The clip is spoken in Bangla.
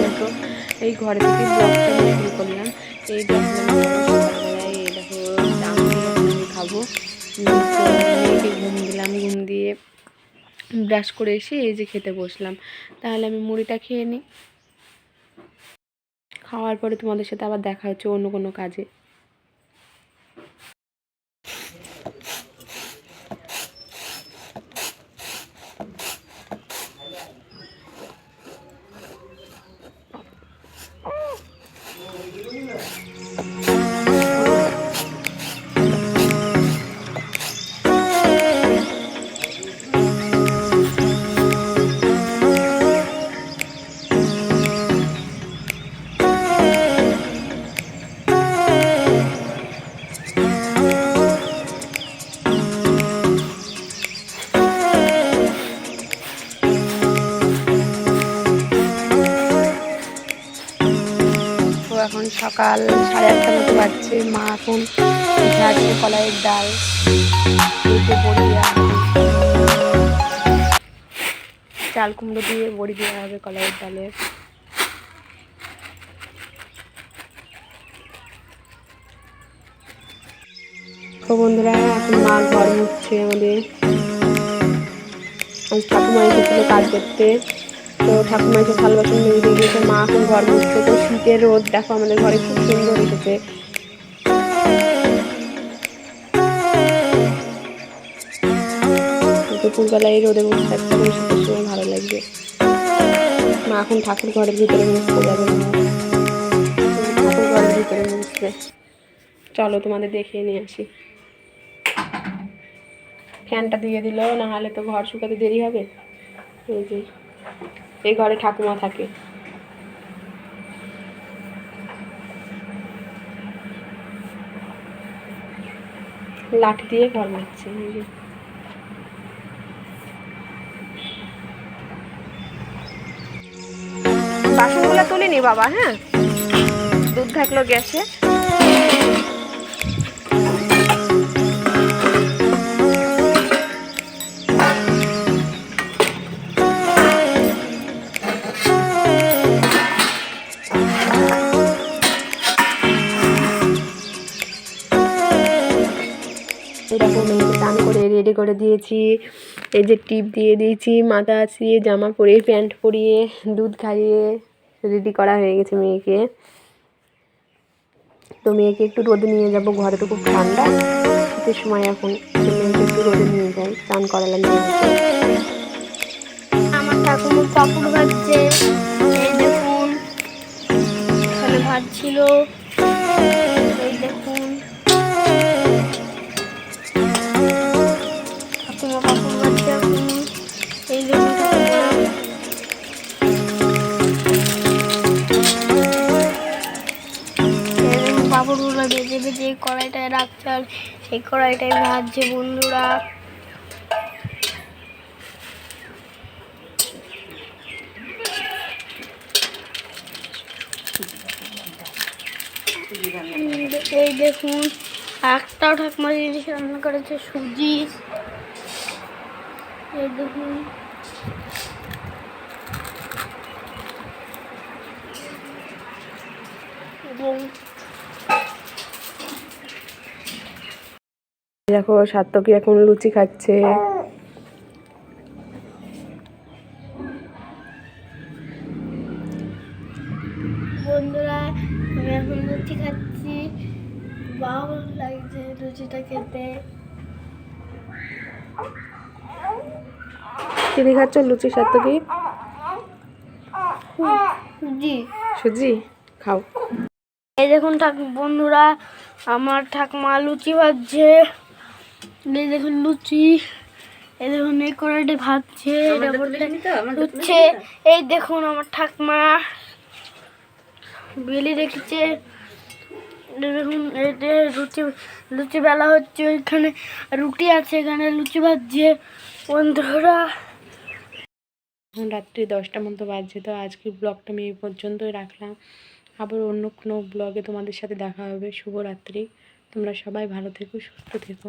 মতো এই ঘরে থেকে ব্লগটা আমি শুরু করলাম। এই দেখো সকালবেলায় এই দেখো চা আমি খাবো। তো মেয়েকে ঘুম দিলাম, ঘুম দিয়ে ব্রাশ করে এসে এই যে খেতে বসলাম। তাহলে আমি মুড়িটা খেয়ে নিই, খাওয়ার পরে তোমাদের সাথে আবার দেখা হচ্ছে অন্য কোনো কাজে। এখন সকাল 8:30 মতো বাজছে। মা এখন ঝাড়ছে কলাইয়ের ডাল, বড়ি দেওয়া হবে, চাল কুমড়ো দিয়ে বড়ি দেওয়া হবে কলাইয়ের ডালে। তো বন্ধুরা এখন মা ঘর মুছছে আমাদের। আজ ঠাকুমা এসেছিল কাজ করতে, তো ঠাকুমা এসে থাল বাসন মেজে দিয়ে গিয়েছে, মা এখন ঘর মুছছে। তো শীতের রোদ দেখো আমাদের ঘরে খুব সুন্দর এসেছে। দুপুরবেলায় এই রোদে বসে থাকতে হবে, শীতের সময় ভালো লাগবে। মা এখন ঠাকুর ঘরের ভিতরে মুছতে যাবে, ঠাকুর ঘরের ভিতরে মুছবে। চলো তোমাদের দেখিয়ে নিয়ে আসি। ফ্যানটা দিয়ে দিল, না হলে তো ঘর শুকাতে দেরি হবে। এই যে এই ঘরে ঠাকুমা থাকে। লাঠি দিয়ে ঘর মুছছে। বাসনগুলো তুলিনি বাবা, হ্যাঁ দুধ থাকলো গ্যাসে। এরকম মেয়েকে স্নান করে রেডি করে দিয়েছি। এই যে টিপ দিয়ে দিয়েছি, মাথা আছিয়ে জামা পরিয়ে প্যান্ট পরিয়ে দুধ খাইয়ে রেডি করা হয়ে গেছে মেয়েকে। তো মেয়েকে একটু রোদে নিয়ে যাব, ঘরে তো খুব ঠান্ডা শীতের সময় এখন, মেয়েকে একটু রোদে নিয়ে যাই, স্নান করালাম মেয়েকে। আমার ঠাকুমা পাপড় ভাজছে, এই দেখুন এখানে ভাজছিল, এই দেখুন ঠাকুমা পাপড় ভাজছে এখন, এই দেখুন পাপড়গুলো ভেজে ভেজে এই কড়াইটায় রাখছে, আর সেই কড়াইটায় ভাজছে বন্ধুরা। এই দেখুন একটাও ঠাকুমা জিনিস রান্না করেছে, সুজি। এই দেখুন দেখো সাত্তকী এখন লুচি খাচ্ছে। বন্ধুরা আমি এখন লুচি খাচ্ছি, ভালো লাগছে লুচিটা খেতে। চিনি খাচ্ছ লুচির সাথে কি? সুজি। সুজি খাও। এই দেখুন বন্ধুরা আমার ঠাকুমা লুচি ভাজছে, এই দেখুন লুচি, এই দেখুন এই কড়াইটা ভাজছে, লুচছে। এই দেখুন আমার ঠাকুমা বেলি রেখেছে, দেখুন এই লুচি লুচি বেলা হচ্ছে, ওইখানে রুটি আছে, এখানে লুচি ভাজছে বন্ধুরা। এখন রাত্রি 10টা মতো বাজছে। তো আজকের ব্লগটা আমি এই পর্যন্তই রাখলাম, আবার অন্য কোনো ব্লগে তোমাদের সাথে দেখা হবে। শুভরাত্রি, তোমরা সবাই ভালো থেকো, সুস্থ থেকো।